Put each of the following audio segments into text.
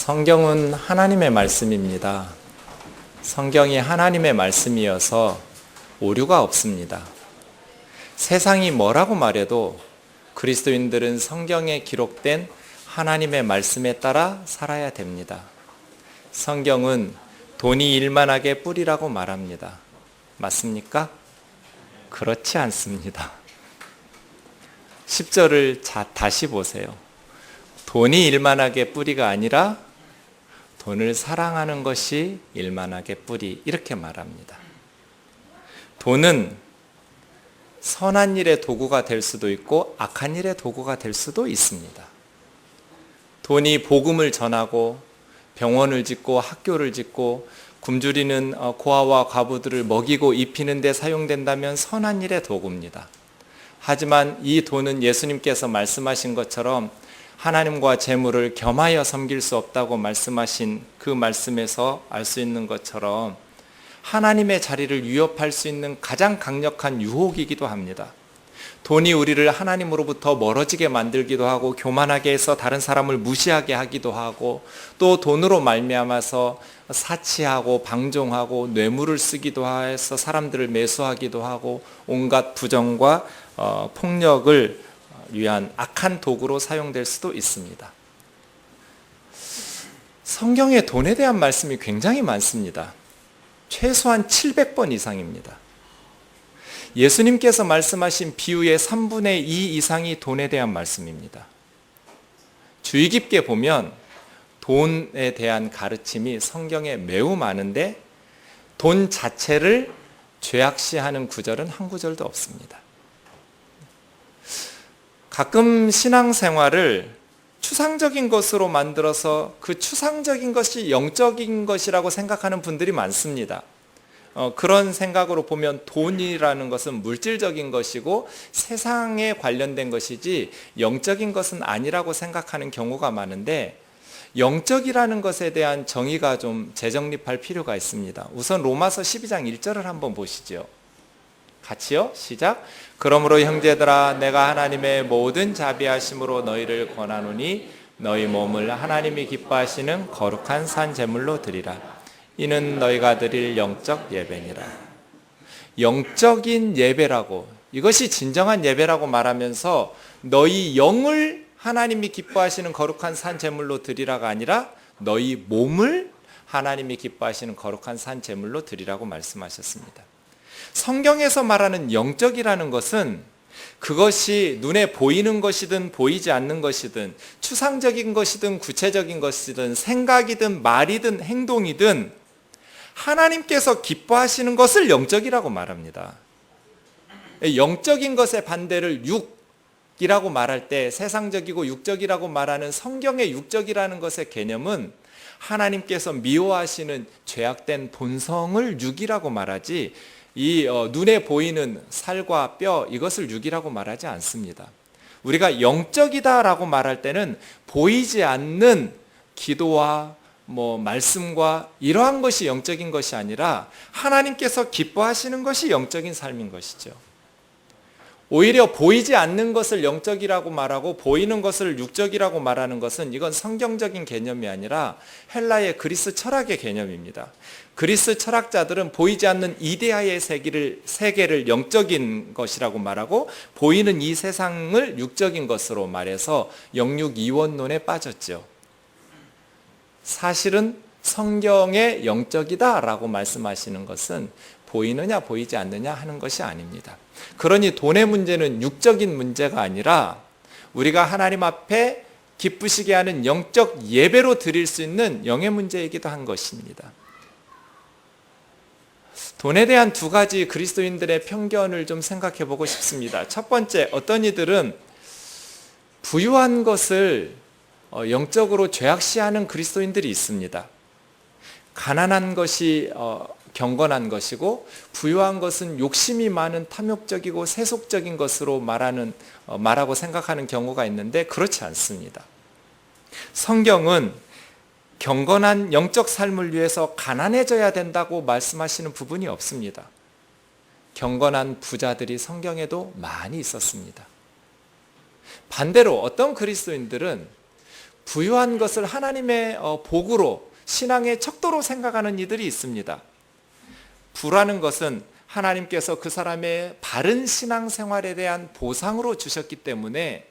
성경은 하나님의 말씀입니다. 성경이 하나님의 말씀이어서 오류가 없습니다. 세상이 뭐라고 말해도 그리스도인들은 성경에 기록된 하나님의 말씀에 따라 살아야 됩니다. 성경은 돈이 일만하게 뿌리라고 말합니다. 맞습니까? 그렇지 않습니다. 10절을 다시 보세요. 돈이 일만하게 뿌리가 아니라 돈을 사랑하는 것이 일만하게 뿌리, 이렇게 말합니다. 돈은 선한 일의 도구가 될 수도 있고 악한 일의 도구가 될 수도 있습니다. 돈이 복음을 전하고 병원을 짓고 학교를 짓고 굶주리는 고아와 과부들을 먹이고 입히는 데 사용된다면 선한 일의 도구입니다. 하지만 이 돈은 예수님께서 말씀하신 것처럼 하나님과 재물을 겸하여 섬길 수 없다고 말씀하신 그 말씀에서 알 수 있는 것처럼 하나님의 자리를 위협할 수 있는 가장 강력한 유혹이기도 합니다. 돈이 우리를 하나님으로부터 멀어지게 만들기도 하고 교만하게 해서 다른 사람을 무시하게 하기도 하고 또 돈으로 말미암아서 사치하고 방종하고 뇌물을 쓰기도 해서 사람들을 매수하기도 하고 온갖 부정과 폭력을 위한 악한 도구로 사용될 수도 있습니다. 성경에 돈에 대한 말씀이 굉장히 많습니다. 최소한 700번 이상입니다. 예수님께서 말씀하신 비유의 3분의 2 이상이 돈에 대한 말씀입니다. 주의 깊게 보면 돈에 대한 가르침이 성경에 매우 많은데 돈 자체를 죄악시하는 구절은 한 구절도 없습니다. 가끔 신앙생활을 추상적인 것으로 만들어서 그 추상적인 것이 영적인 것이라고 생각하는 분들이 많습니다. 그런 생각으로 보면 돈이라는 것은 물질적인 것이고 세상에 관련된 것이지 영적인 것은 아니라고 생각하는 경우가 많은데 영적이라는 것에 대한 정의가 좀 재정립할 필요가 있습니다. 우선 로마서 12장 1절을 한번 보시죠. 같이요. 시작. 그러므로 형제들아 내가 하나님의 모든 자비하심으로 너희를 권하노니 너희 몸을 하나님이 기뻐하시는 거룩한 산 제물로 드리라. 이는 너희가 드릴 영적 예배니라. 영적인 예배라고, 이것이 진정한 예배라고 말하면서 너희 영을 하나님이 기뻐하시는 거룩한 산 제물로 드리라가 아니라 너희 몸을 하나님이 기뻐하시는 거룩한 산 제물로 드리라고 말씀하셨습니다. 성경에서 말하는 영적이라는 것은 그것이 눈에 보이는 것이든 보이지 않는 것이든 추상적인 것이든 구체적인 것이든 생각이든 말이든 행동이든 하나님께서 기뻐하시는 것을 영적이라고 말합니다. 영적인 것의 반대를 육이라고 말할 때 세상적이고 육적이라고 말하는 성경의 육적이라는 것의 개념은 하나님께서 미워하시는 죄악된 본성을 육이라고 말하지 이 눈에 보이는 살과 뼈 이것을 육이라고 말하지 않습니다. 우리가 영적이다라고 말할 때는 보이지 않는 기도와 말씀과 이러한 것이 영적인 것이 아니라 하나님께서 기뻐하시는 것이 영적인 삶인 것이죠. 오히려 보이지 않는 것을 영적이라고 말하고 보이는 것을 육적이라고 말하는 것은 이건 성경적인 개념이 아니라 헬라의 그리스 철학의 개념입니다. 그리스 철학자들은 보이지 않는 이데아의 세계를 영적인 것이라고 말하고 보이는 이 세상을 육적인 것으로 말해서 영육이원론에 빠졌죠. 사실은 성경의 영적이다라고 말씀하시는 것은 보이느냐 보이지 않느냐 하는 것이 아닙니다. 그러니 돈의 문제는 육적인 문제가 아니라 우리가 하나님 앞에 기쁘시게 하는 영적 예배로 드릴 수 있는 영의 문제이기도 한 것입니다. 돈에 대한 두 가지 그리스도인들의 편견을 좀 생각해 보고 싶습니다. 첫 번째, 어떤 이들은 부유한 것을 영적으로 죄악시하는 그리스도인들이 있습니다. 가난한 것이 경건한 것이고 부유한 것은 욕심이 많은 탐욕적이고 세속적인 것으로 말하고 생각하는 경우가 있는데 그렇지 않습니다. 성경은 경건한 영적 삶을 위해서 가난해져야 된다고 말씀하시는 부분이 없습니다. 경건한 부자들이 성경에도 많이 있었습니다. 반대로 어떤 그리스도인들은 부유한 것을 하나님의 복으로, 신앙의 척도로 생각하는 이들이 있습니다. 부라는 것은 하나님께서 그 사람의 바른 신앙생활에 대한 보상으로 주셨기 때문에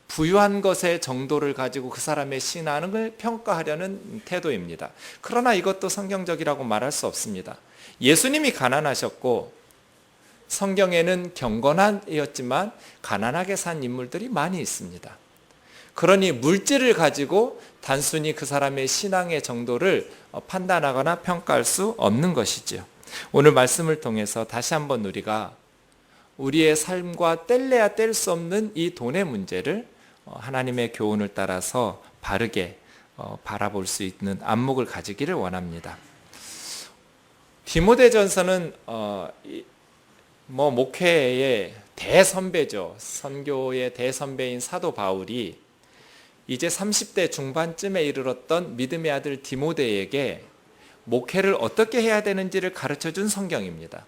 부유한 것의 정도를 가지고 그 사람의 신앙을 평가하려는 태도입니다. 그러나 이것도 성경적이라고 말할 수 없습니다. 예수님이 가난하셨고 성경에는 경건하였지만 가난하게 산 인물들이 많이 있습니다. 그러니 물질을 가지고 단순히 그 사람의 신앙의 정도를 판단하거나 평가할 수 없는 것이죠. 오늘 말씀을 통해서 다시 한번 우리가 우리의 삶과 뗄래야 뗄 수 없는 이 돈의 문제를 하나님의 교훈을 따라서 바르게 바라볼 수 있는 안목을 가지기를 원합니다. 디모데전서는 목회의 대선배죠. 선교의 대선배인 사도 바울이 이제 30대 중반쯤에 이르렀던 믿음의 아들 디모데에게 목회를 어떻게 해야 되는지를 가르쳐준 성경입니다.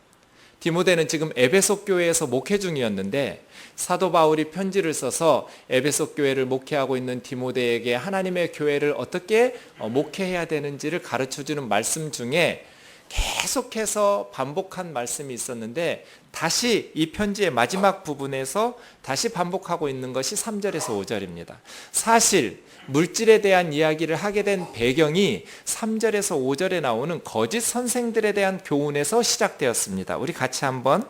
디모데는 지금 에베소 교회에서 목회 중이었는데 사도 바울이 편지를 써서 에베소 교회를 목회하고 있는 디모데에게 하나님의 교회를 어떻게 목회해야 되는지를 가르쳐주는 말씀 중에 계속해서 반복한 말씀이 있었는데 다시 이 편지의 마지막 부분에서 다시 반복하고 있는 것이 3절에서 5절입니다. 사실 물질에 대한 이야기를 하게 된 배경이 3절에서 5절에 나오는 거짓 선생들에 대한 교훈에서 시작되었습니다. 우리 같이 한번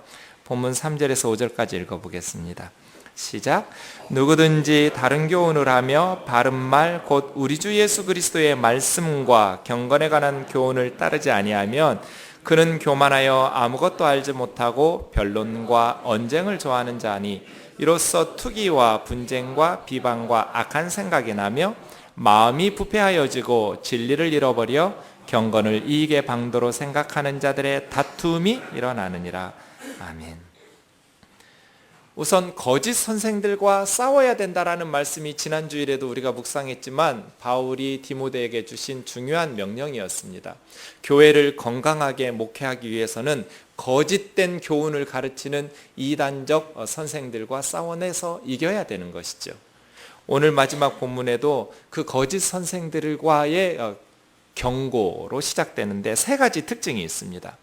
본문 3절에서 5절까지 읽어보겠습니다. 시작. 누구든지 다른 교훈을 하며 바른 말 곧 우리 주 예수 그리스도의 말씀과 경건에 관한 교훈을 따르지 아니하면 그는 교만하여 아무것도 알지 못하고 변론과 언쟁을 좋아하는 자니 이로써 투기와 분쟁과 비방과 악한 생각이 나며 마음이 부패하여지고 진리를 잃어버려 경건을 이익의 방도로 생각하는 자들의 다툼이 일어나느니라. 아멘. 우선 거짓 선생들과 싸워야 된다라는 말씀이 지난 주일에도 우리가 묵상했지만 바울이 디모데에게 주신 중요한 명령이었습니다. 교회를 건강하게 목회하기 위해서는 거짓된 교훈을 가르치는 이단적 선생들과 싸워내서 이겨야 되는 것이죠. 오늘 마지막 본문에도 그 거짓 선생들과의 경고로 시작되는데 세 가지 특징이 있습니다.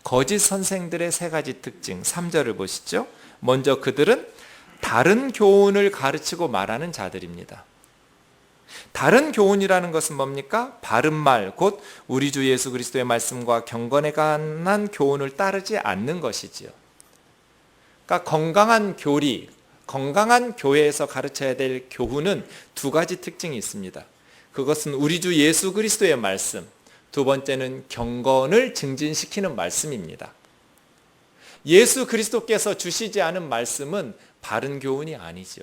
거짓 선생들의 세 가지 특징, 3절을 보시죠. 먼저 그들은 다른 교훈을 가르치고 말하는 자들입니다. 다른 교훈이라는 것은 뭡니까? 바른 말, 곧 우리 주 예수 그리스도의 말씀과 경건에 관한 교훈을 따르지 않는 것이지요. 그러니까 건강한 교리, 건강한 교회에서 가르쳐야 될 교훈은 두 가지 특징이 있습니다. 그것은 우리 주 예수 그리스도의 말씀, 두 번째는 경건을 증진시키는 말씀입니다. 예수 그리스도께서 주시지 않은 말씀은 바른 교훈이 아니죠.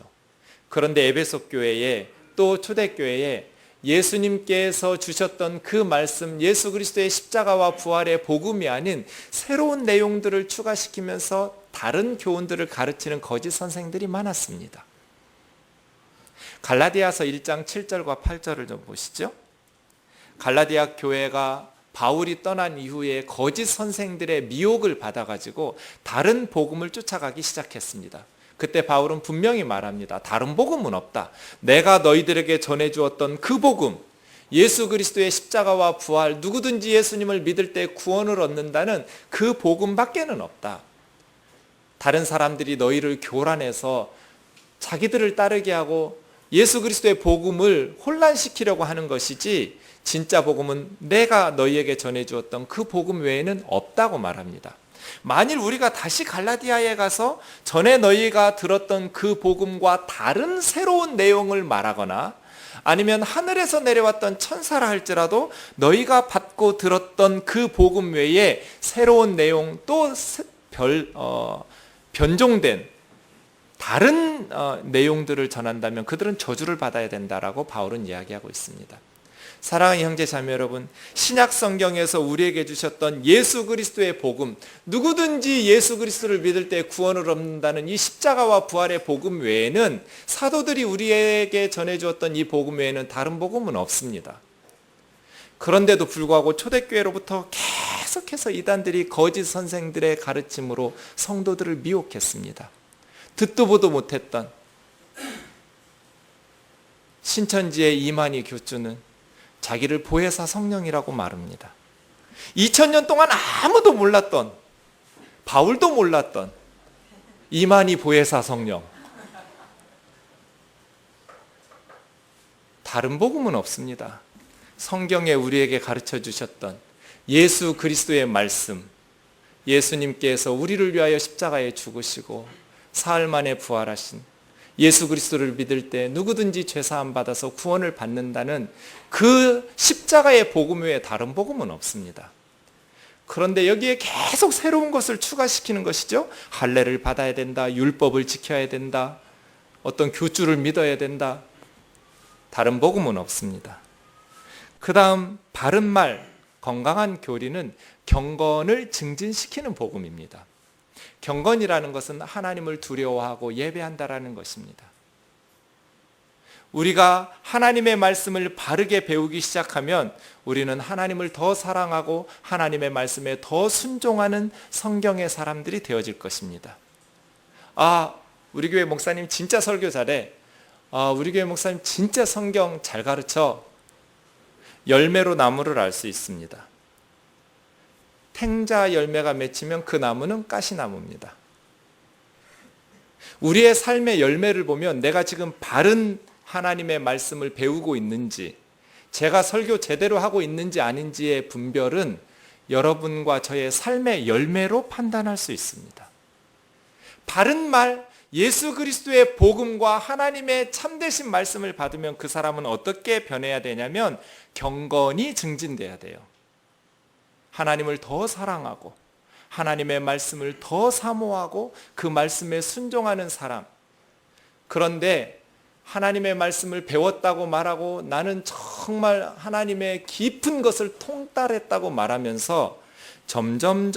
그런데 에베소 교회에 또 초대교회에 예수님께서 주셨던 그 말씀, 예수 그리스도의 십자가와 부활의 복음이 아닌 새로운 내용들을 추가시키면서 다른 교훈들을 가르치는 거짓 선생들이 많았습니다. 갈라디아서 1장 7절과 8절을 좀 보시죠. 갈라디아 교회가 바울이 떠난 이후에 거짓 선생들의 미혹을 받아가지고 다른 복음을 쫓아가기 시작했습니다. 그때 바울은 분명히 말합니다. 다른 복음은 없다. 내가 너희들에게 전해주었던 그 복음, 예수 그리스도의 십자가와 부활, 누구든지 예수님을 믿을 때 구원을 얻는다는 그 복음밖에는 없다. 다른 사람들이 너희를 교란해서 자기들을 따르게 하고 예수 그리스도의 복음을 혼란시키려고 하는 것이지 진짜 복음은 내가 너희에게 전해주었던 그 복음 외에는 없다고 말합니다. 만일 우리가 다시 갈라디아에 가서 전에 너희가 들었던 그 복음과 다른 새로운 내용을 말하거나 아니면 하늘에서 내려왔던 천사라 할지라도 너희가 받고 들었던 그 복음 외에 새로운 내용 또 변종된 다른 내용들을 전한다면 그들은 저주를 받아야 된다라고 바울은 이야기하고 있습니다. 사랑하는 형제 자매 여러분, 신약 성경에서 우리에게 주셨던 예수 그리스도의 복음, 누구든지 예수 그리스도를 믿을 때 구원을 얻는다는 이 십자가와 부활의 복음 외에는, 사도들이 우리에게 전해주었던 이 복음 외에는 다른 복음은 없습니다. 그런데도 불구하고 초대교회로부터 계속해서 이단들이 거짓 선생들의 가르침으로 성도들을 미혹했습니다. 듣도 보도 못했던, 신천지의 이만희 교주는 자기를 보혜사 성령이라고 말합니다. 2000년 동안 아무도 몰랐던, 바울도 몰랐던 이만희 보혜사 성령. 다른 복음은 없습니다. 성경에 우리에게 가르쳐 주셨던 예수 그리스도의 말씀, 예수님께서 우리를 위하여 십자가에 죽으시고 사흘 만에 부활하신 예수 그리스도를 믿을 때 누구든지 죄사함 받아서 구원을 받는다는 그 십자가의 복음 외에 다른 복음은 없습니다. 그런데 여기에 계속 새로운 것을 추가시키는 것이죠. 할례를 받아야 된다, 율법을 지켜야 된다, 어떤 교주를 믿어야 된다. 다른 복음은 없습니다. 그 다음 바른 말, 건강한 교리는 경건을 증진시키는 복음입니다. 경건이라는 것은 하나님을 두려워하고 예배한다라는 것입니다. 우리가 하나님의 말씀을 바르게 배우기 시작하면 우리는 하나님을 더 사랑하고 하나님의 말씀에 더 순종하는 성경의 사람들이 되어질 것입니다. 아, 우리 교회 목사님 진짜 설교 잘해. 우리 교회 목사님 진짜 성경 잘 가르쳐. 열매로 나무를 알 수 있습니다. 탱자 열매가 맺히면 그 나무는 가시나무입니다. 우리의 삶의 열매를 보면 내가 지금 바른 하나님의 말씀을 배우고 있는지, 제가 설교 제대로 하고 있는지 아닌지의 분별은 여러분과 저의 삶의 열매로 판단할 수 있습니다. 바른 말, 예수 그리스도의 복음과 하나님의 참되신 말씀을 받으면 그 사람은 어떻게 변해야 되냐면 경건이 증진돼야 돼요. 하나님을 더 사랑하고 하나님의 말씀을 더 사모하고 그 말씀에 순종하는 사람. 그런데 하나님의 말씀을 배웠다고 말하고 나는 정말 하나님의 깊은 것을 통달했다고 말하면서 점점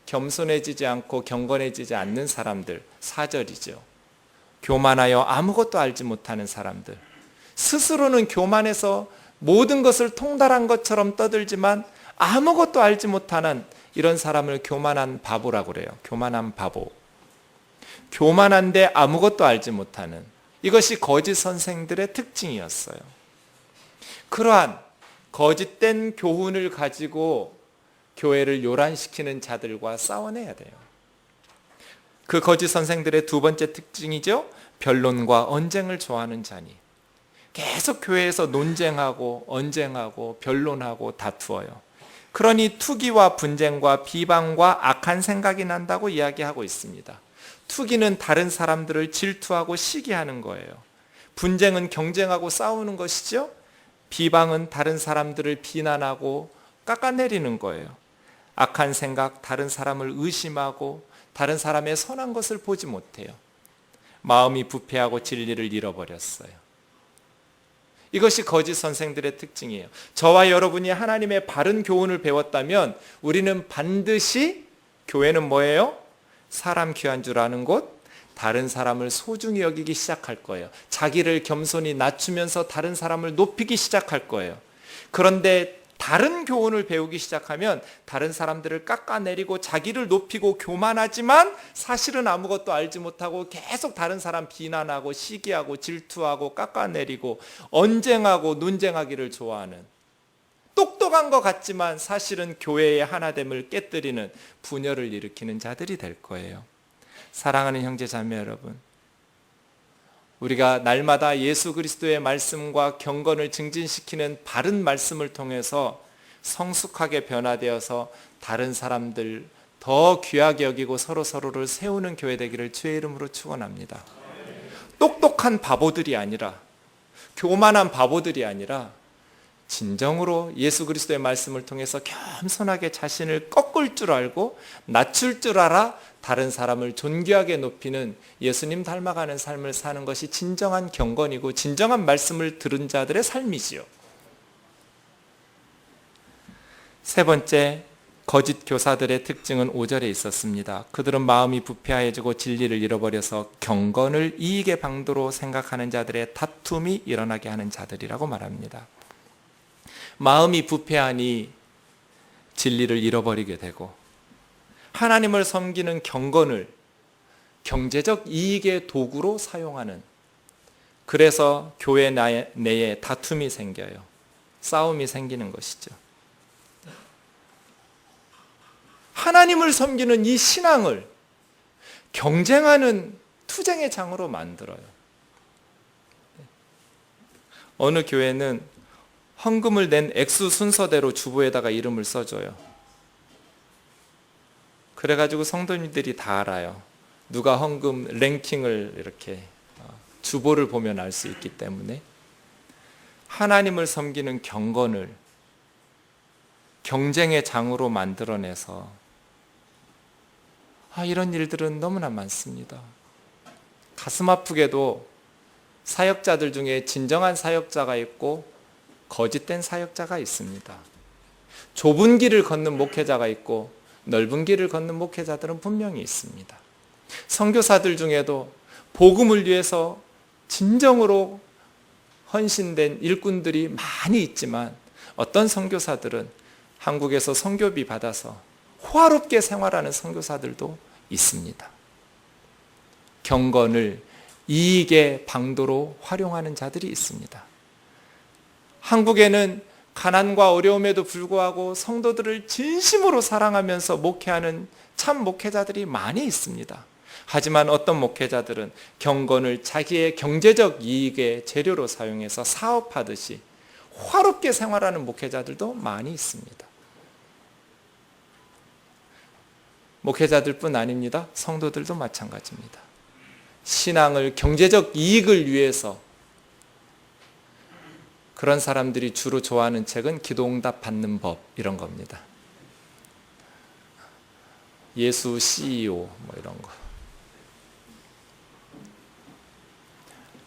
겸손해지지 않고 경건해지지 않는 사람들, 사절이죠. 교만하여 아무것도 알지 못하는 사람들. 스스로는 교만해서 모든 것을 통달한 것처럼 떠들지만 아무것도 알지 못하는 이런 사람을 교만한 바보라고 그래요. 교만한 바보. 교만한데 아무것도 알지 못하는, 이것이 거짓 선생들의 특징이었어요. 그러한 거짓된 교훈을 가지고 교회를 요란시키는 자들과 싸워내야 돼요. 그 거짓 선생들의 두 번째 특징이죠. 변론과 언쟁을 좋아하는 자니. 계속 교회에서 논쟁하고 언쟁하고 변론하고 다투어요. 그러니 투기와 분쟁과 비방과 악한 생각이 난다고 이야기하고 있습니다. 투기는 다른 사람들을 질투하고 시기하는 거예요. 분쟁은 경쟁하고 싸우는 것이죠. 비방은 다른 사람들을 비난하고 깎아내리는 거예요. 악한 생각, 다른 사람을 의심하고 다른 사람의 선한 것을 보지 못해요. 마음이 부패하고 진리를 잃어버렸어요. 이것이 거짓 선생들의 특징이에요. 저와 여러분이 하나님의 바른 교훈을 배웠다면 우리는 반드시, 교회는 뭐예요? 사람 귀한 줄 아는 곳, 다른 사람을 소중히 여기기 시작할 거예요. 자기를 겸손히 낮추면서 다른 사람을 높이기 시작할 거예요. 그런데 다른 교훈을 배우기 시작하면 다른 사람들을 깎아내리고 자기를 높이고 교만하지만 사실은 아무것도 알지 못하고 계속 다른 사람 비난하고 시기하고 질투하고 깎아내리고 언쟁하고 논쟁하기를 좋아하는, 똑똑한 것 같지만 사실은 교회의 하나됨을 깨뜨리는, 분열을 일으키는 자들이 될 거예요. 사랑하는 형제 자매 여러분, 우리가 날마다 예수 그리스도의 말씀과 경건을 증진시키는 바른 말씀을 통해서 성숙하게 변화되어서 다른 사람들 더 귀하게 여기고 서로를 세우는 교회 되기를 주의 이름으로 축원합니다. 똑똑한 바보들이 아니라, 교만한 바보들이 아니라 진정으로 예수 그리스도의 말씀을 통해서 겸손하게 자신을 꺾을 줄 알고 낮출 줄 알아 다른 사람을 존귀하게 높이는, 예수님 닮아가는 삶을 사는 것이 진정한 경건이고 진정한 말씀을 들은 자들의 삶이지요. 세 번째, 거짓 교사들의 특징은 5절에 있었습니다. 그들은 마음이 부패하여지고 진리를 잃어버려서 경건을 이익의 방도로 생각하는 자들의 다툼이 일어나게 하는 자들이라고 말합니다. 마음이 부패하니 진리를 잃어버리게 되고, 하나님을 섬기는 경건을 경제적 이익의 도구로 사용하는, 그래서 교회 내에 다툼이 생겨요. 싸움이 생기는 것이죠. 하나님을 섬기는 이 신앙을 경쟁하는 투쟁의 장으로 만들어요. 어느 교회는 헌금을 낸 액수 순서대로 주보에다가 이름을 써줘요. 그래가지고 성도님들이 다 알아요. 누가 헌금 랭킹을 이렇게 주보를 보면 알 수 있기 때문에 하나님을 섬기는 경건을 경쟁의 장으로 만들어내서 이런 일들은 너무나 많습니다. 가슴 아프게도 사역자들 중에 진정한 사역자가 있고 거짓된 사역자가 있습니다. 좁은 길을 걷는 목회자가 있고 넓은 길을 걷는 목회자들은 분명히 있습니다. 선교사들 중에도 복음을 위해서 진정으로 헌신된 일꾼들이 많이 있지만 어떤 선교사들은 한국에서 선교비 받아서 호화롭게 생활하는 선교사들도 있습니다. 경건을 이익의 방도로 활용하는 자들이 있습니다. 한국에는 가난과 어려움에도 불구하고 성도들을 진심으로 사랑하면서 목회하는 참 목회자들이 많이 있습니다. 하지만 어떤 목회자들은 경건을 자기의 경제적 이익의 재료로 사용해서 사업하듯이 화롭게 생활하는 목회자들도 많이 있습니다. 목회자들뿐 아닙니다. 성도들도 마찬가지입니다. 신앙을 경제적 이익을 위해서 그런 사람들이 주로 좋아하는 책은 기도응답 받는 법 이런 겁니다. 예수 CEO 이런 거.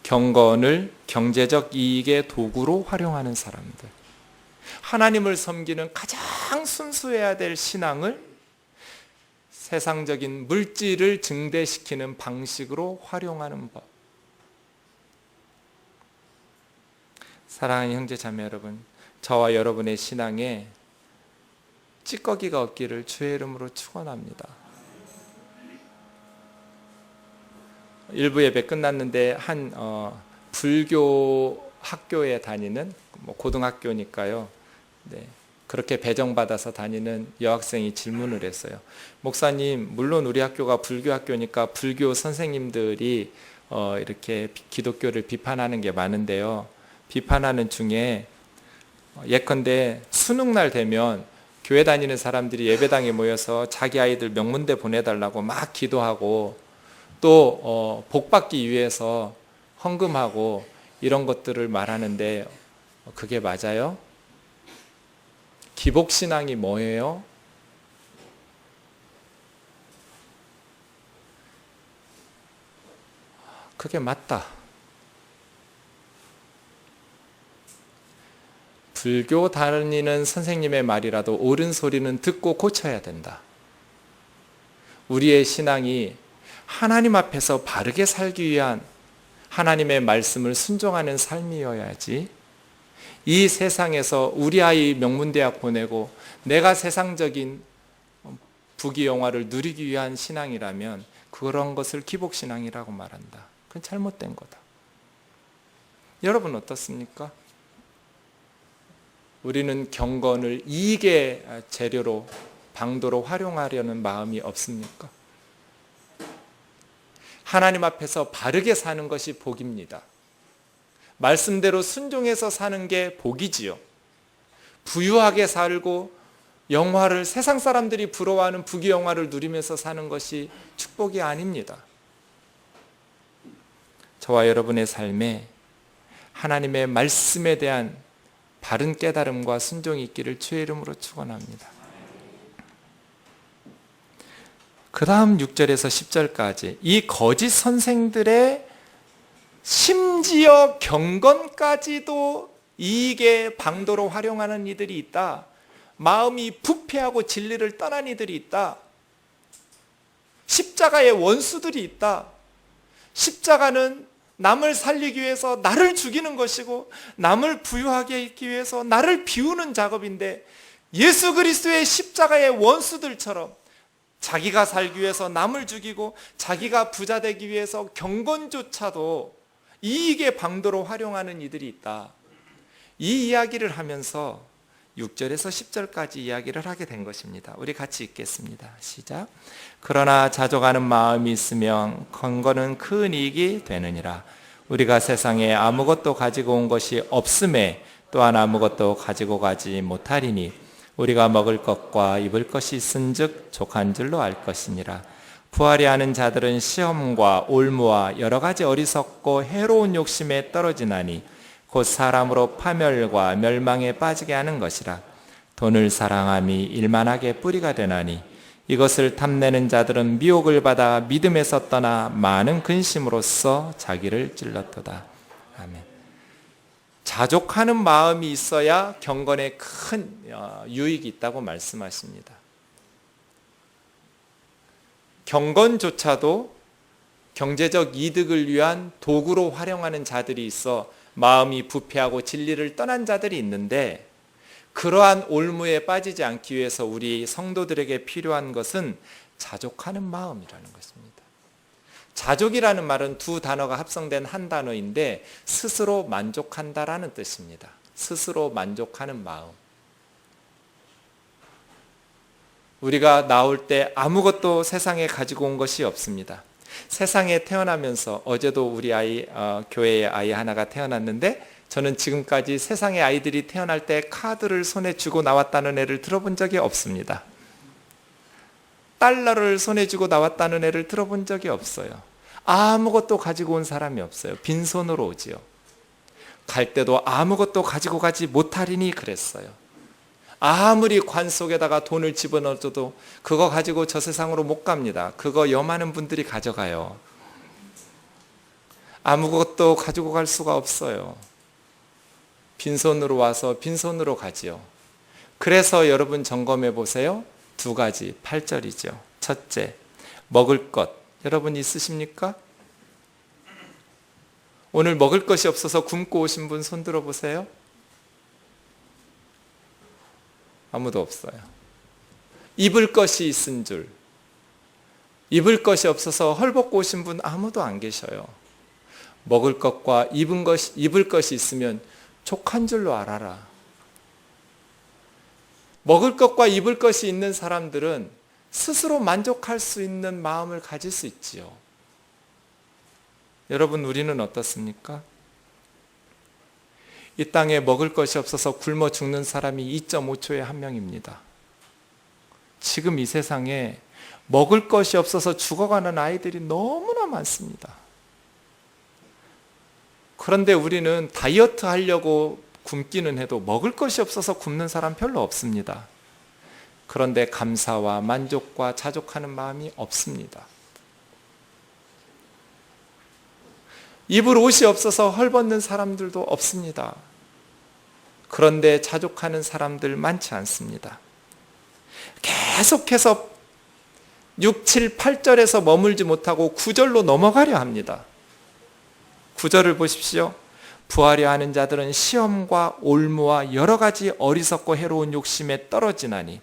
경건을 경제적 이익의 도구로 활용하는 사람들. 하나님을 섬기는 가장 순수해야 될 신앙을 세상적인 물질을 증대시키는 방식으로 활용하는 법. 사랑하는 형제 자매 여러분, 저와 여러분의 신앙에 찌꺼기가 없기를 주의 이름으로 축원합니다. 일부 예배 끝났는데 한 불교 학교에 다니는 고등학교니까요. 네, 그렇게 배정받아서 다니는 여학생이 질문을 했어요. 목사님, 물론 우리 학교가 불교 학교니까 불교 선생님들이 이렇게 기독교를 비판하는 게 많은데요. 비판하는 중에 예컨대 수능날 되면 교회 다니는 사람들이 예배당에 모여서 자기 아이들 명문대 보내달라고 막 기도하고 또 복 받기 위해서 헌금하고 이런 것들을 말하는데 그게 맞아요? 기복신앙이 뭐예요? 그게 맞다. 불교 다니는 선생님의 말이라도 옳은 소리는 듣고 고쳐야 된다. 우리의 신앙이 하나님 앞에서 바르게 살기 위한 하나님의 말씀을 순종하는 삶이어야지 이 세상에서 우리 아이 명문대학 보내고 내가 세상적인 부귀영화를 누리기 위한 신앙이라면 그런 것을 기복신앙이라고 말한다. 그건 잘못된 거다. 여러분 어떻습니까? 우리는 경건을 이익의 재료로 방도로 활용하려는 마음이 없습니까? 하나님 앞에서 바르게 사는 것이 복입니다. 말씀대로 순종해서 사는 게 복이지요. 부유하게 살고 영화를 세상 사람들이 부러워하는 부귀영화를 누리면서 사는 것이 축복이 아닙니다. 저와 여러분의 삶에 하나님의 말씀에 대한 바른 깨달음과 순종이 있기를 주의 이름으로 축원합니다. 그 다음 6절에서 10절까지 이 거짓 선생들의 심지어 경건까지도 이익의 방도로 활용하는 이들이 있다. 마음이 부패하고 진리를 떠난 이들이 있다. 십자가의 원수들이 있다. 십자가는 남을 살리기 위해서 나를 죽이는 것이고 남을 부유하게 하기 위해서 나를 비우는 작업인데 예수 그리스도의 십자가의 원수들처럼 자기가 살기 위해서 남을 죽이고 자기가 부자 되기 위해서 경건조차도 이익의 방도로 활용하는 이들이 있다. 이 이야기를 하면서 6절에서 10절까지 이야기를 하게 된 것입니다. 우리 같이 읽겠습니다. 시작. 그러나 자족하는 마음이 있으면 건거는 큰 이익이 되느니라. 우리가 세상에 아무것도 가지고 온 것이 없음에 또한 아무것도 가지고 가지 못하리니 우리가 먹을 것과 입을 것이 있은즉 족한 줄로 알 것이니라. 부하려 하는 자들은 시험과 올무와 여러 가지 어리석고 해로운 욕심에 떨어지나니 곧 사람으로 파멸과 멸망에 빠지게 하는 것이라. 돈을 사랑함이 일만하게 뿌리가 되나니 이것을 탐내는 자들은 미혹을 받아 믿음에서 떠나 많은 근심으로써 자기를 찔렀도다. 아멘. 자족하는 마음이 있어야 경건에 큰 유익이 있다고 말씀하십니다. 경건조차도 경제적 이득을 위한 도구로 활용하는 자들이 있어 마음이 부패하고 진리를 떠난 자들이 있는데, 그러한 올무에 빠지지 않기 위해서 우리 성도들에게 필요한 것은 자족하는 마음이라는 것입니다. 자족이라는 말은 두 단어가 합성된 한 단어인데 스스로 만족한다라는 뜻입니다. 스스로 만족하는 마음. 우리가 나올 때 아무것도 세상에 가지고 온 것이 없습니다. 세상에 태어나면서, 어제도 우리 교회의 아이 하나가 태어났는데, 저는 지금까지 세상의 아이들이 태어날 때 카드를 손에 쥐고 나왔다는 애를 들어본 적이 없습니다. 달러를 손에 쥐고 나왔다는 애를 들어본 적이 없어요. 아무것도 가지고 온 사람이 없어요. 빈손으로 오지요. 갈 때도 아무것도 가지고 가지 못하리니 그랬어요. 아무리 관 속에다가 돈을 집어넣어도 그거 가지고 저 세상으로 못 갑니다. 그거 염하는 분들이 가져가요. 아무것도 가지고 갈 수가 없어요. 빈손으로 와서 빈손으로 가지요. 그래서 여러분 점검해 보세요. 두 가지, 8절이죠. 첫째, 먹을 것 여러분 있으십니까? 오늘 먹을 것이 없어서 굶고 오신 분 손 들어 보세요. 아무도 없어요. 입을 것이 있은 줄, 입을 것이 없어서 헐벗고 오신 분 아무도 안 계셔요. 먹을 것과 입을 것이 있으면 족한 줄로 알아라. 먹을 것과 입을 것이 있는 사람들은 스스로 만족할 수 있는 마음을 가질 수 있지요. 여러분, 우리는 어떻습니까? 이 땅에 먹을 것이 없어서 굶어 죽는 사람이 2.5초에 한 명입니다. 지금 이 세상에 먹을 것이 없어서 죽어가는 아이들이 너무나 많습니다. 그런데 우리는 다이어트 하려고 굶기는 해도 먹을 것이 없어서 굶는 사람 별로 없습니다. 그런데 감사와 만족과 자족하는 마음이 없습니다. 입을 옷이 없어서 헐벗는 사람들도 없습니다. 그런데 자족하는 사람들 많지 않습니다. 계속해서 6, 7, 8절에서 머물지 못하고 9절로 넘어가려 합니다. 9절을 보십시오. 부하려 하는 자들은 시험과 올무와 여러 가지 어리석고 해로운 욕심에 떨어지나니.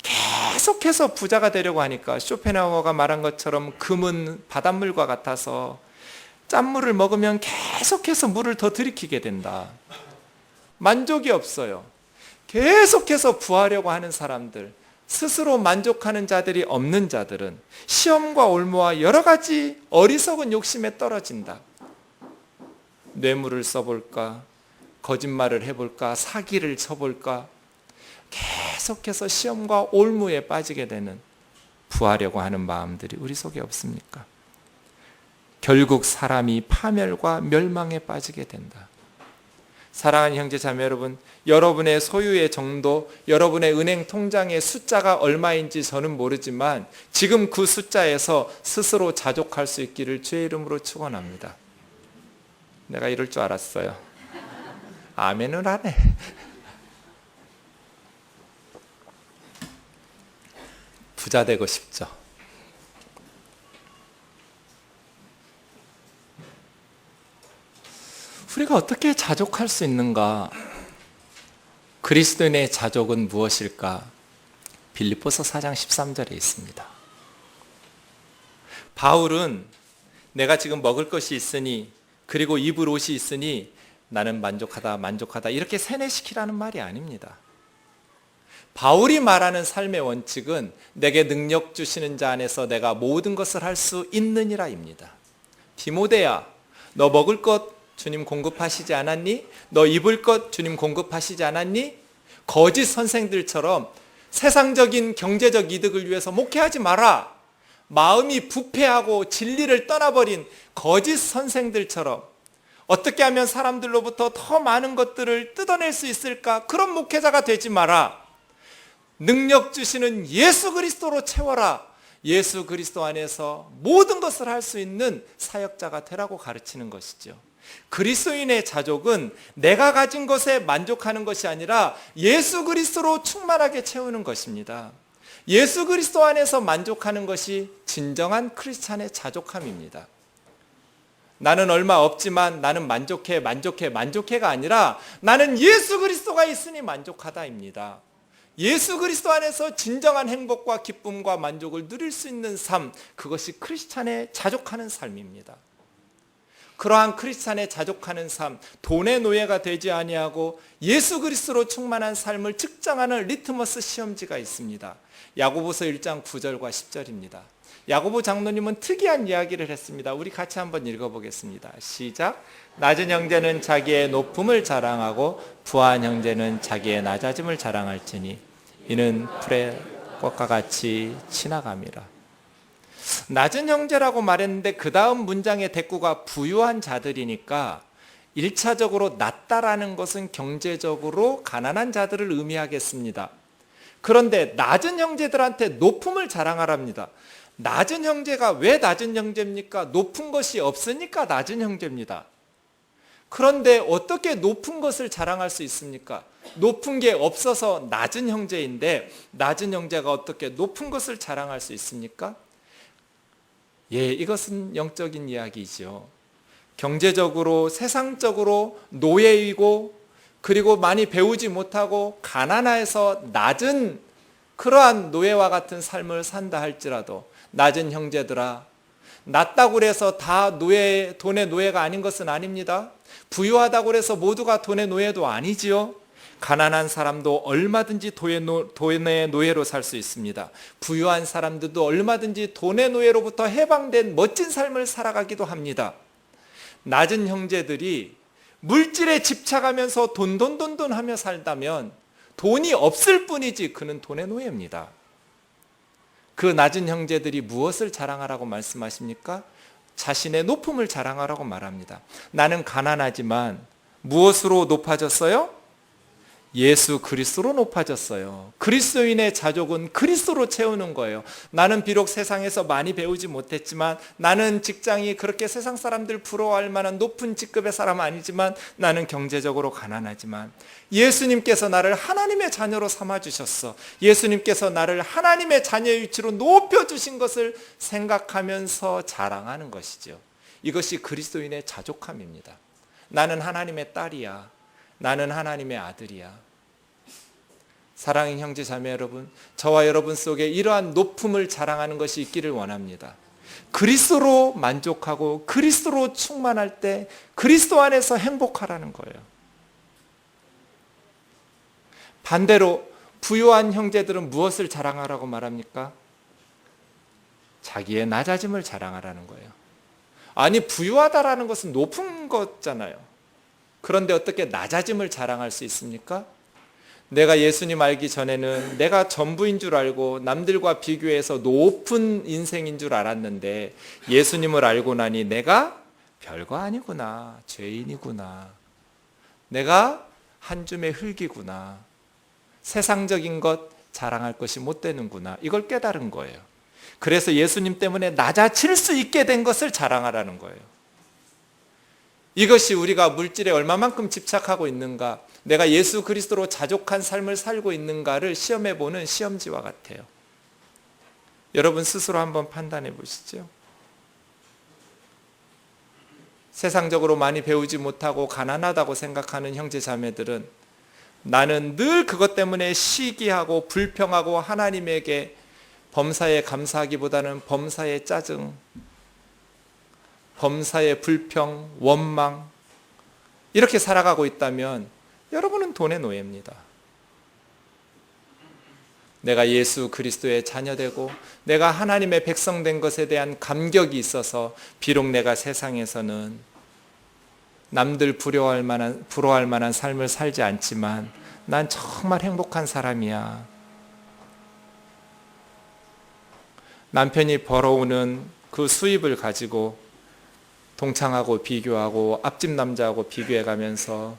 계속해서 부자가 되려고 하니까 쇼펜하우어가 말한 것처럼 금은 바닷물과 같아서 짠물을 먹으면 계속해서 물을 더 들이키게 된다. 만족이 없어요. 계속해서 부하려고 하는 사람들, 스스로 만족하는 자들이 없는 자들은 시험과 올무와 여러 가지 어리석은 욕심에 떨어진다. 뇌물을 써볼까? 거짓말을 해볼까? 사기를 쳐볼까? 계속해서 시험과 올무에 빠지게 되는 부하려고 하는 마음들이 우리 속에 없습니까? 결국 사람이 파멸과 멸망에 빠지게 된다. 사랑하는 형제 자매 여러분, 여러분의 소유의 정도, 여러분의 은행 통장의 숫자가 얼마인지 저는 모르지만 지금 그 숫자에서 스스로 자족할 수 있기를 주의 이름으로 축원합니다. 내가 이럴 줄 알았어요. 아멘을 하네. 부자 되고 싶죠. 우리가 어떻게 자족할 수 있는가? 그리스도인의 자족은 무엇일까? 빌립보서 4장 13절에 있습니다. 바울은 내가 지금 먹을 것이 있으니 그리고 입을 옷이 있으니 나는 만족하다 이렇게 세뇌시키라는 말이 아닙니다. 바울이 말하는 삶의 원칙은 내게 능력 주시는 자 안에서 내가 모든 것을 할 수 있느니라입니다. 디모데야, 너 먹을 것 주님 공급하시지 않았니? 너 입을 것 주님 공급하시지 않았니? 거짓 선생들처럼 세상적인 경제적 이득을 위해서 목회하지 마라. 마음이 부패하고 진리를 떠나버린 거짓 선생들처럼 어떻게 하면 사람들로부터 더 많은 것들을 뜯어낼 수 있을까? 그런 목회자가 되지 마라. 능력 주시는 예수 그리스도로 채워라. 예수 그리스도 안에서 모든 것을 할 수 있는 사역자가 되라고 가르치는 것이죠. 그리스도인의 자족은 내가 가진 것에 만족하는 것이 아니라 예수 그리스도로 충만하게 채우는 것입니다. 예수 그리스도 안에서 만족하는 것이 진정한 크리스찬의 자족함입니다. 나는 얼마 없지만 나는 만족해가 아니라 나는 예수 그리스도가 있으니 만족하다입니다. 예수 그리스도 안에서 진정한 행복과 기쁨과 만족을 누릴 수 있는 삶, 그것이 크리스찬의 자족하는 삶입니다. 그러한 크리스찬의 자족하는 삶, 돈의 노예가 되지 아니하고 예수 그리스도로 충만한 삶을 측정하는 리트머스 시험지가 있습니다. 야고보서 1장 9절과 10절입니다. 야고보 장로님은 특이한 이야기를 했습니다. 우리 같이 한번 읽어보겠습니다. 시작. 낮은 형제는 자기의 높음을 자랑하고 부한 형제는 자기의 낮아짐을 자랑할지니 이는 풀의 꽃과 같이 지나감이라. 낮은 형제라고 말했는데 그 다음 문장의 대꾸가 부유한 자들이니까 1차적으로 낮다라는 것은 경제적으로 가난한 자들을 의미하겠습니다. 그런데 낮은 형제들한테 높음을 자랑하랍니다. 낮은 형제가 왜 낮은 형제입니까? 높은 것이 없으니까 낮은 형제입니다. 그런데 어떻게 높은 것을 자랑할 수 있습니까? 높은 게 없어서 낮은 형제인데 낮은 형제가 어떻게 높은 것을 자랑할 수 있습니까? 예, 이것은 영적인 이야기죠. 경제적으로 세상적으로 노예이고 그리고 많이 배우지 못하고 가난해서 낮은 그러한 노예와 같은 삶을 산다 할지라도 낮은 형제들아, 낮다고 해서 다 돈의 노예가 아닌 것은 아닙니다. 부유하다고 해서 모두가 돈의 노예도 아니지요. 가난한 사람도 얼마든지 돈의 노예로 살 수 있습니다. 부유한 사람들도 얼마든지 돈의 노예로부터 해방된 멋진 삶을 살아가기도 합니다. 낮은 형제들이 물질에 집착하면서 돈 하며 살다면 돈이 없을 뿐이지 그는 돈의 노예입니다. 그 낮은 형제들이 무엇을 자랑하라고 말씀하십니까? 자신의 높음을 자랑하라고 말합니다. 나는 가난하지만 무엇으로 높아졌어요? 예수 그리스도로 높아졌어요. 그리스도인의 자족은 그리스도로 채우는 거예요. 나는 비록 세상에서 많이 배우지 못했지만, 나는 직장이 그렇게 세상 사람들 부러워할 만한 높은 직급의 사람 아니지만, 나는 경제적으로 가난하지만 예수님께서 나를 하나님의 자녀로 삼아주셨어. 예수님께서 나를 하나님의 자녀의 위치로 높여주신 것을 생각하면서 자랑하는 것이죠. 이것이 그리스도인의 자족함입니다. 나는 하나님의 딸이야. 나는 하나님의 아들이야. 사랑하는 형제 자매 여러분, 저와 여러분 속에 이러한 높음을 자랑하는 것이 있기를 원합니다. 그리스도로 만족하고 그리스도로 충만할 때 그리스도 안에서 행복하라는 거예요. 반대로 부유한 형제들은 무엇을 자랑하라고 말합니까? 자기의 낮아짐을 자랑하라는 거예요. 아니, 부유하다라는 것은 높은 거잖아요. 그런데 어떻게 낮아짐을 자랑할 수 있습니까? 내가 예수님 알기 전에는 내가 전부인 줄 알고 남들과 비교해서 높은 인생인 줄 알았는데, 예수님을 알고 나니 내가 별거 아니구나, 죄인이구나, 내가 한 줌의 흙이구나, 세상적인 것 자랑할 것이 못 되는구나, 이걸 깨달은 거예요. 그래서 예수님 때문에 낮아질 수 있게 된 것을 자랑하라는 거예요. 이것이 우리가 물질에 얼마만큼 집착하고 있는가, 내가 예수 그리스도로 자족한 삶을 살고 있는가를 시험해보는 시험지와 같아요. 여러분 스스로 한번 판단해 보시죠. 세상적으로 많이 배우지 못하고 가난하다고 생각하는 형제 자매들은 나는 늘 그것 때문에 시기하고 불평하고 하나님에게 범사에 감사하기보다는 범사에 짜증, 범사의 불평, 원망 이렇게 살아가고 있다면 여러분은 돈의 노예입니다. 내가 예수 그리스도의 자녀되고 내가 하나님의 백성 된 것에 대한 감격이 있어서 비록 내가 세상에서는 남들 부러워할 만한 삶을 살지 않지만 난 정말 행복한 사람이야. 남편이 벌어오는 그 수입을 가지고 동창하고 비교하고 앞집 남자하고 비교해가면서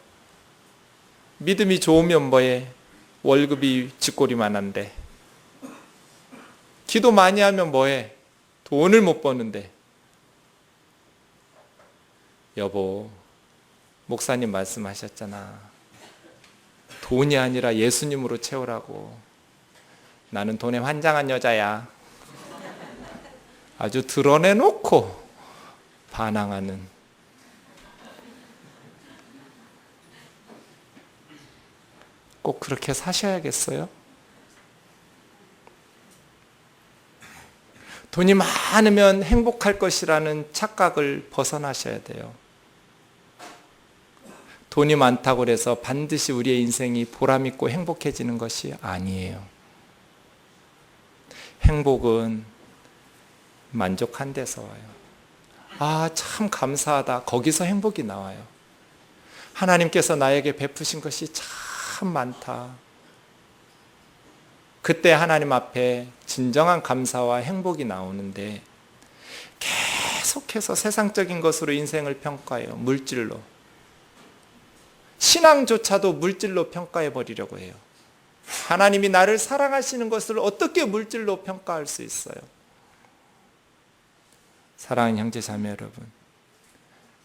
믿음이 좋으면 뭐해? 월급이 쥐꼬리만한데. 기도 많이 하면 뭐해? 돈을 못 버는데. 여보, 목사님 말씀하셨잖아. 돈이 아니라 예수님으로 채우라고. 나는 돈에 환장한 여자야. 아주 드러내놓고 반항하는. 꼭 그렇게 사셔야겠어요? 돈이 많으면 행복할 것이라는 착각을 벗어나셔야 돼요. 돈이 많다고 해서 반드시 우리의 인생이 보람있고 행복해지는 것이 아니에요. 행복은 만족한 데서 와요. 아, 참 감사하다. 거기서 행복이 나와요. 하나님께서 나에게 베푸신 것이 참 많다. 그때 하나님 앞에 진정한 감사와 행복이 나오는데 계속해서 세상적인 것으로 인생을 평가해요. 물질로. 신앙조차도 물질로 평가해 버리려고 해요. 하나님이 나를 사랑하시는 것을 어떻게 물질로 평가할 수 있어요? 사랑하는 형제자매 여러분,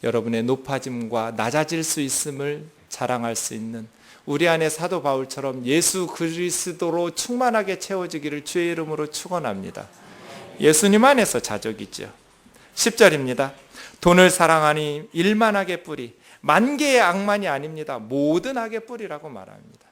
여러분의 높아짐과 낮아질 수 있음을 자랑할 수 있는 우리 안에 사도 바울처럼 예수 그리스도로 충만하게 채워지기를 주의 이름으로 축원합니다. 예수님 안에서 자족이죠. 10절입니다. 돈을 사랑하니 일만 악의 뿌리, 만개의 악만이 아닙니다. 모든 악의 뿌리라고 말합니다.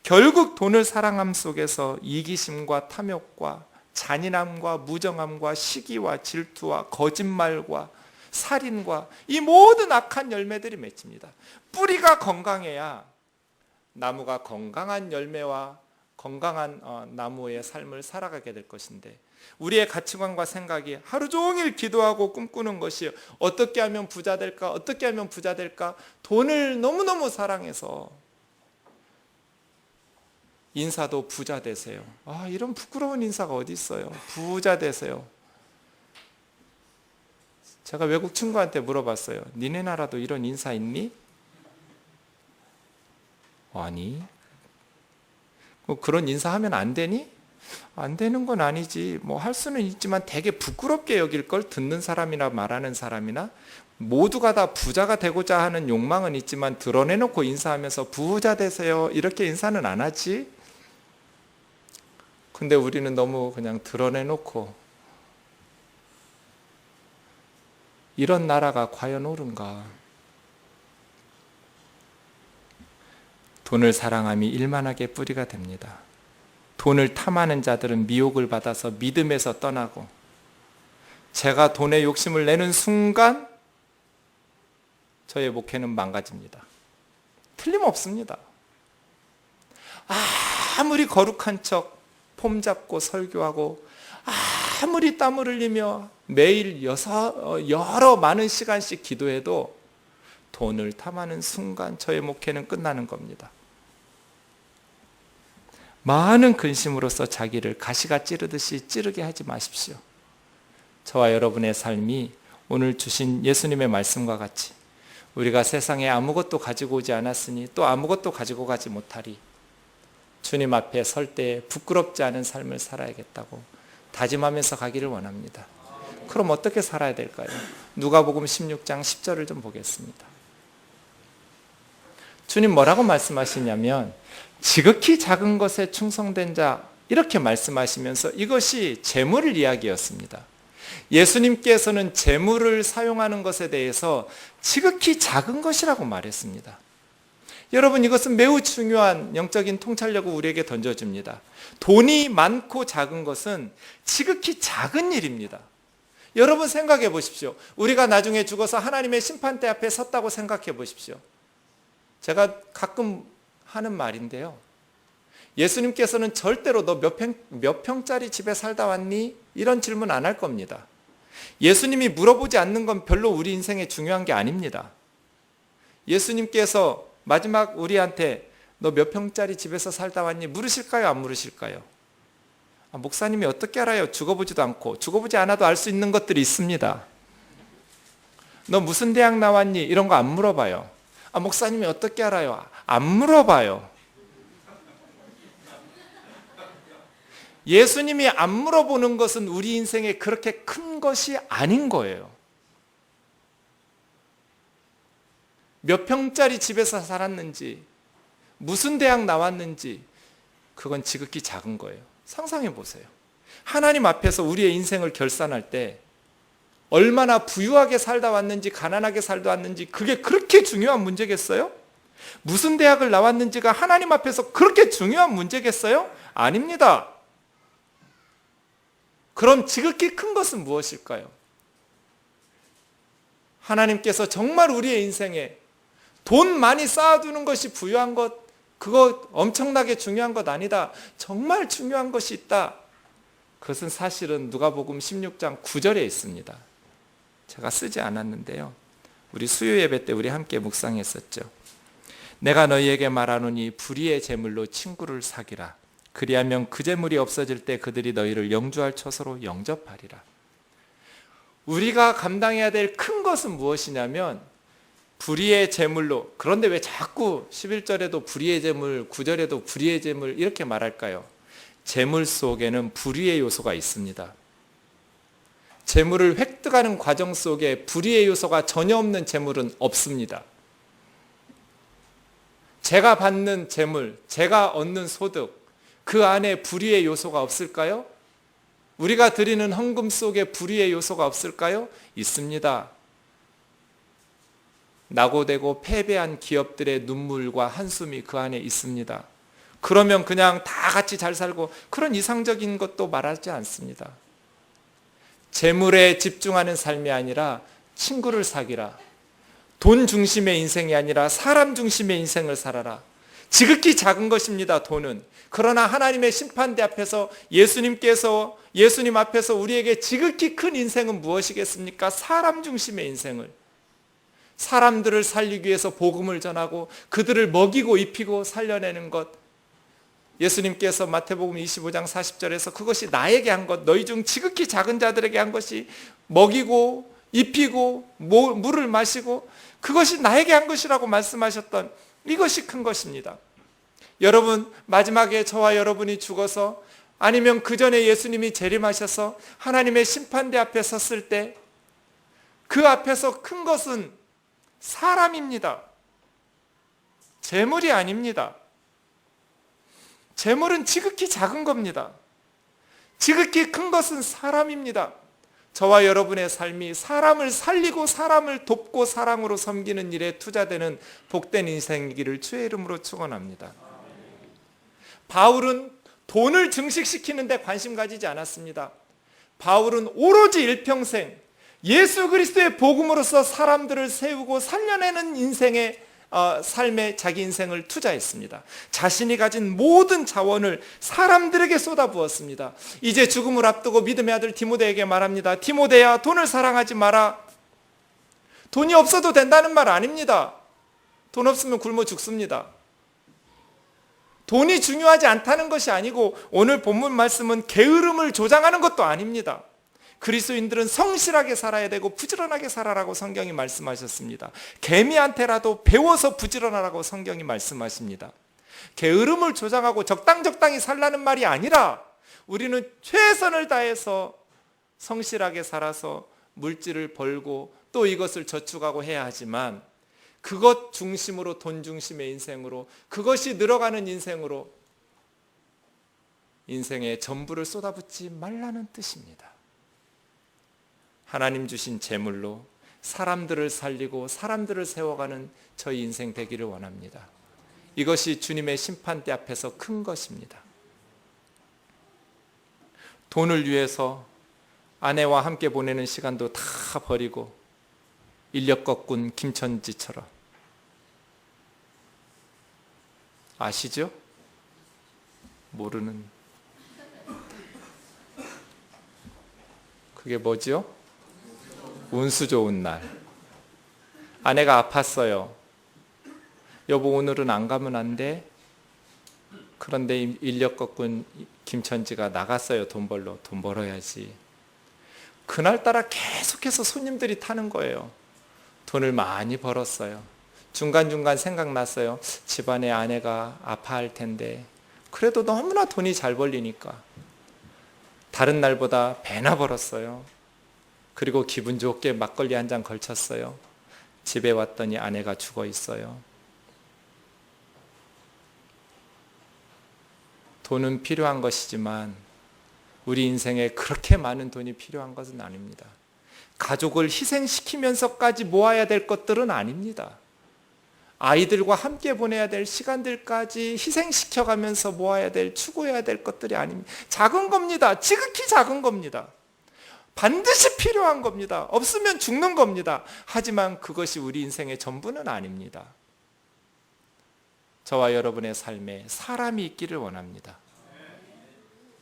결국 돈을 사랑함 속에서 이기심과 탐욕과 잔인함과 무정함과 시기와 질투와 거짓말과 살인과 이 모든 악한 열매들이 맺힙니다. 뿌리가 건강해야 나무가 건강한 열매와 건강한 나무의 삶을 살아가게 될 것인데 우리의 가치관과 생각이 하루 종일 기도하고 꿈꾸는 것이 어떻게 하면 부자 될까? 어떻게 하면 부자 될까? 돈을 너무너무 사랑해서 인사도 부자 되세요. 아, 이런 부끄러운 인사가 어디 있어요? 부자 되세요. 제가 외국 친구한테 물어봤어요. 니네 나라도 이런 인사 있니? 아니. 그런 인사하면 안 되니? 안 되는 건 아니지. 뭐 할 수는 있지만 되게 부끄럽게 여길 걸. 듣는 사람이나 말하는 사람이나 모두가 다 부자가 되고자 하는 욕망은 있지만 드러내놓고 인사하면서 부자 되세요 이렇게 인사는 안 하지. 근데 우리는 너무 그냥 드러내놓고 이런 나라가 과연 옳은가? 돈을 사랑함이 일만하게 뿌리가 됩니다. 돈을 탐하는 자들은 미혹을 받아서 믿음에서 떠나고 제가 돈에 욕심을 내는 순간 저의 목회는 망가집니다. 틀림없습니다. 아무리 거룩한 척 폼 잡고 설교하고 아무리 땀을 흘리며 매일 여러 많은 시간씩 기도해도 돈을 탐하는 순간 저의 목회는 끝나는 겁니다. 많은 근심으로써 자기를 가시가 찌르듯이 찌르게 하지 마십시오. 저와 여러분의 삶이 오늘 주신 예수님의 말씀과 같이 우리가 세상에 아무것도 가지고 오지 않았으니 또 아무것도 가지고 가지 못하리. 주님 앞에 설 때 부끄럽지 않은 삶을 살아야겠다고 다짐하면서 가기를 원합니다. 그럼 어떻게 살아야 될까요? 누가복음 16장 10절을 좀 보겠습니다. 주님 뭐라고 말씀하시냐면 지극히 작은 것에 충성된 자 이렇게 말씀하시면서 이것이 재물을 이야기였습니다. 예수님께서는 재물을 사용하는 것에 대해서 지극히 작은 것이라고 말했습니다. 여러분 이것은 매우 중요한 영적인 통찰력을 우리에게 던져줍니다. 돈이 많고 작은 것은 지극히 작은 일입니다. 여러분 생각해 보십시오. 우리가 나중에 죽어서 하나님의 심판대 앞에 섰다고 생각해 보십시오. 제가 가끔 하는 말인데요. 예수님께서는 절대로 너 몇 평짜리 집에 살다 왔니? 이런 질문 안 할 겁니다. 예수님이 물어보지 않는 건 별로 우리 인생에 중요한 게 아닙니다. 예수님께서 마지막 우리한테 너 몇 평짜리 집에서 살다 왔니? 물으실까요? 안 물으실까요? 목사님이 어떻게 알아요? 죽어보지도 않고. 죽어보지 않아도 알 수 있는 것들이 있습니다. 너 무슨 대학 나왔니? 이런 거 안 물어봐요. 목사님이 어떻게 알아요? 안 물어봐요. 예수님이 안 물어보는 것은 우리 인생에 그렇게 큰 것이 아닌 거예요. 몇 평짜리 집에서 살았는지, 무슨 대학 나왔는지, 그건 지극히 작은 거예요. 상상해 보세요. 하나님 앞에서 우리의 인생을 결산할 때 얼마나 부유하게 살다 왔는지 가난하게 살다 왔는지 그게 그렇게 중요한 문제겠어요? 무슨 대학을 나왔는지가 하나님 앞에서 그렇게 중요한 문제겠어요? 아닙니다. 그럼 지극히 큰 것은 무엇일까요? 하나님께서 정말 우리의 인생에 돈 많이 쌓아두는 것이 부유한 것, 그거 엄청나게 중요한 것 아니다. 정말 중요한 것이 있다. 그것은 사실은 누가복음 16장 9절에 있습니다. 제가 쓰지 않았는데요. 우리 수요 예배 때 우리 함께 묵상했었죠. 내가 너희에게 말하노니 불의의 재물로 친구를 사귀라. 그리하면 그 재물이 없어질 때 그들이 너희를 영주할 처소로 영접하리라. 우리가 감당해야 될 큰 것은 무엇이냐면 불의의 재물로, 그런데 왜 자꾸 11절에도 불의의 재물, 9절에도 불의의 재물 이렇게 말할까요? 재물 속에는 불의의 요소가 있습니다. 재물을 획득하는 과정 속에 불의의 요소가 전혀 없는 재물은 없습니다. 제가 받는 재물, 제가 얻는 소득, 그 안에 불의의 요소가 없을까요? 우리가 드리는 헌금 속에 불의의 요소가 없을까요? 있습니다. 낙오되고 패배한 기업들의 눈물과 한숨이 그 안에 있습니다. 그러면 그냥 다 같이 잘 살고 그런 이상적인 것도 말하지 않습니다. 재물에 집중하는 삶이 아니라 친구를 사귀라. 돈 중심의 인생이 아니라 사람 중심의 인생을 살아라. 지극히 작은 것입니다, 돈은. 그러나 하나님의 심판대 앞에서 예수님 앞에서 우리에게 지극히 큰 인생은 무엇이겠습니까? 사람 중심의 인생을. 사람들을 살리기 위해서 복음을 전하고 그들을 먹이고 입히고 살려내는 것. 예수님께서 마태복음 25장 40절에서 그것이 나에게 한 것, 너희 중 지극히 작은 자들에게 한 것이 먹이고 입히고 물을 마시고 그것이 나에게 한 것이라고 말씀하셨던 이것이 큰 것입니다. 여러분, 마지막에 저와 여러분이 죽어서 아니면 그 전에 예수님이 재림하셔서 하나님의 심판대 앞에 섰을 때 그 앞에서 큰 것은 사람입니다. 재물이 아닙니다. 재물은 지극히 작은 겁니다. 지극히 큰 것은 사람입니다. 저와 여러분의 삶이 사람을 살리고 사람을 돕고 사랑으로 섬기는 일에 투자되는 복된 인생이기를 주의 이름으로 축원합니다. 바울은 돈을 증식시키는 데 관심 가지지 않았습니다. 바울은 오로지 일평생 예수 그리스도의 복음으로서 사람들을 세우고 살려내는 인생의 삶에 자기 인생을 투자했습니다. 자신이 가진 모든 자원을 사람들에게 쏟아부었습니다. 이제 죽음을 앞두고 믿음의 아들 디모데에게 말합니다. 디모데야, 돈을 사랑하지 마라. 돈이 없어도 된다는 말 아닙니다. 돈 없으면 굶어 죽습니다. 돈이 중요하지 않다는 것이 아니고 오늘 본문 말씀은 게으름을 조장하는 것도 아닙니다. 그리스도인들은 성실하게 살아야 되고 부지런하게 살아라고 성경이 말씀하셨습니다. 개미한테라도 배워서 부지런하라고 성경이 말씀하십니다. 게으름을 조장하고 적당히 살라는 말이 아니라 우리는 최선을 다해서 성실하게 살아서 물질을 벌고 또 이것을 저축하고 해야 하지만 그것 중심으로, 돈 중심의 인생으로, 그것이 늘어가는 인생으로 인생에 전부를 쏟아붓지 말라는 뜻입니다. 하나님 주신 재물로 사람들을 살리고 사람들을 세워가는 저희 인생 되기를 원합니다. 이것이 주님의 심판대 앞에서 큰 것입니다. 돈을 위해서 아내와 함께 보내는 시간도 다 버리고 인력 거꾼 김천지처럼. 아시죠? 모르는. 그게 뭐죠? 운수 좋은 날. 아내가 아팠어요. 여보, 오늘은 안 가면 안 돼? 그런데 인력 거꾼 김천지가 나갔어요. 돈 벌어야지. 그날따라 계속해서 손님들이 타는 거예요. 돈을 많이 벌었어요. 중간중간 생각났어요. 집안에 아내가 아파할 텐데 그래도 너무나 돈이 잘 벌리니까 다른 날보다 배나 벌었어요. 그리고 기분 좋게 막걸리 한 잔 걸쳤어요. 집에 왔더니 아내가 죽어 있어요. 돈은 필요한 것이지만 우리 인생에 그렇게 많은 돈이 필요한 것은 아닙니다. 가족을 희생시키면서까지 모아야 될 것들은 아닙니다. 아이들과 함께 보내야 될 시간들까지 희생시켜가면서 모아야 될, 추구해야 될 것들이 아닙니다. 작은 겁니다. 지극히 작은 겁니다. 반드시 필요한 겁니다. 없으면 죽는 겁니다. 하지만 그것이 우리 인생의 전부는 아닙니다. 저와 여러분의 삶에 사람이 있기를 원합니다.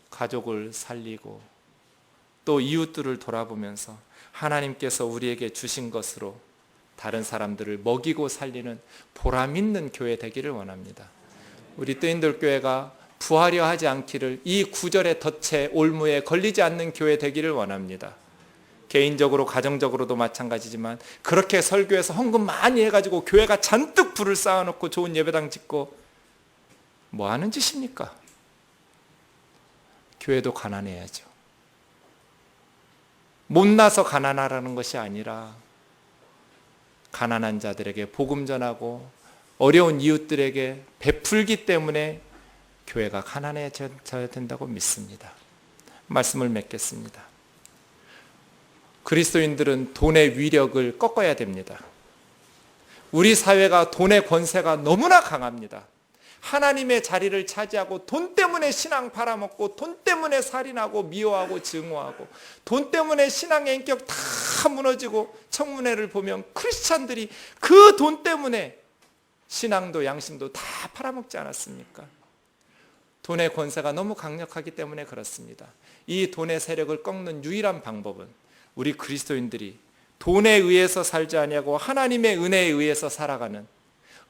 가족을 살리고 또 이웃들을 돌아보면서 하나님께서 우리에게 주신 것으로 다른 사람들을 먹이고 살리는 보람 있는 교회 되기를 원합니다. 우리 뜨인돌교회가 부하려 하지 않기를, 이 구절의 덫에 올무에 걸리지 않는 교회 되기를 원합니다. 개인적으로 가정적으로도 마찬가지지만 그렇게 설교해서 헌금 많이 해가지고 교회가 잔뜩 불을 쌓아놓고 좋은 예배당 짓고 뭐 하는 짓입니까? 교회도 가난해야죠. 못나서 가난하라는 것이 아니라 가난한 자들에게 복음 전하고 어려운 이웃들에게 베풀기 때문에 교회가 가난해져야 된다고 믿습니다. 말씀을 맺겠습니다. 그리스도인들은 돈의 위력을 꺾어야 됩니다. 우리 사회가 돈의 권세가 너무나 강합니다. 하나님의 자리를 차지하고 돈 때문에 신앙 팔아먹고 돈 때문에 살인하고 미워하고 증오하고 돈 때문에 신앙의 인격 다 무너지고 청문회를 보면 크리스찬들이 그 돈 때문에 신앙도 양심도 다 팔아먹지 않았습니까? 돈의 권세가 너무 강력하기 때문에 그렇습니다. 이 돈의 세력을 꺾는 유일한 방법은 우리 그리스도인들이 돈에 의해서 살지 아니하고 하나님의 은혜에 의해서 살아가는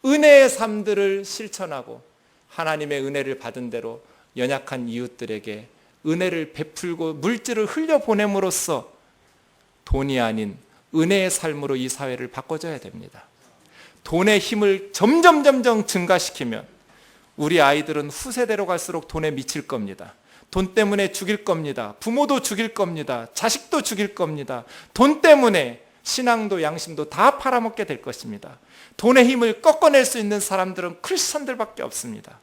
은혜의 삶들을 실천하고 하나님의 은혜를 받은 대로 연약한 이웃들에게 은혜를 베풀고 물질을 흘려보냄으로써 돈이 아닌 은혜의 삶으로 이 사회를 바꿔줘야 됩니다. 돈의 힘을 점점 증가시키면 우리 아이들은 후세대로 갈수록 돈에 미칠 겁니다. 돈 때문에 죽일 겁니다. 부모도 죽일 겁니다. 자식도 죽일 겁니다. 돈 때문에 신앙도 양심도 다 팔아먹게 될 것입니다. 돈의 힘을 꺾어낼 수 있는 사람들은 크리스천들밖에 없습니다.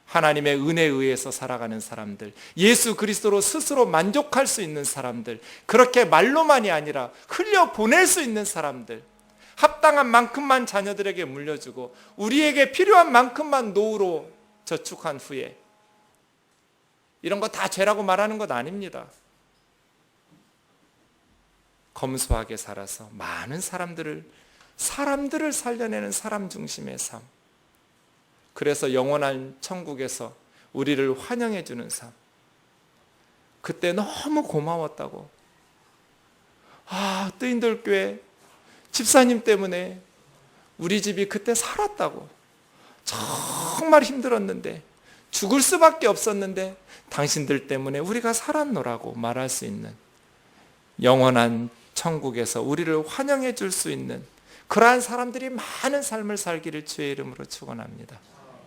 하나님의 은혜에 의해서 살아가는 사람들, 예수 그리스도로 스스로 만족할 수 있는 사람들, 그렇게 말로만이 아니라 흘려보낼 수 있는 사람들, 합당한 만큼만 자녀들에게 물려주고 우리에게 필요한 만큼만 노후로 저축한 후에, 이런 거 다 죄라고 말하는 것 아닙니다. 검소하게 살아서 많은 사람들을 살려내는 사람 중심의 삶, 그래서 영원한 천국에서 우리를 환영해 주는 삶. 그때 너무 고마웠다고, 뜨인돌교회 집사님 때문에 우리 집이 그때 살았다고, 정말 힘들었는데 죽을 수밖에 없었는데 당신들 때문에 우리가 살았노라고 말할 수 있는 영원한 천국에서 우리를 환영해 줄 수 있는 그러한 사람들이 많은 삶을 살기를 주의 이름으로 축원합니다.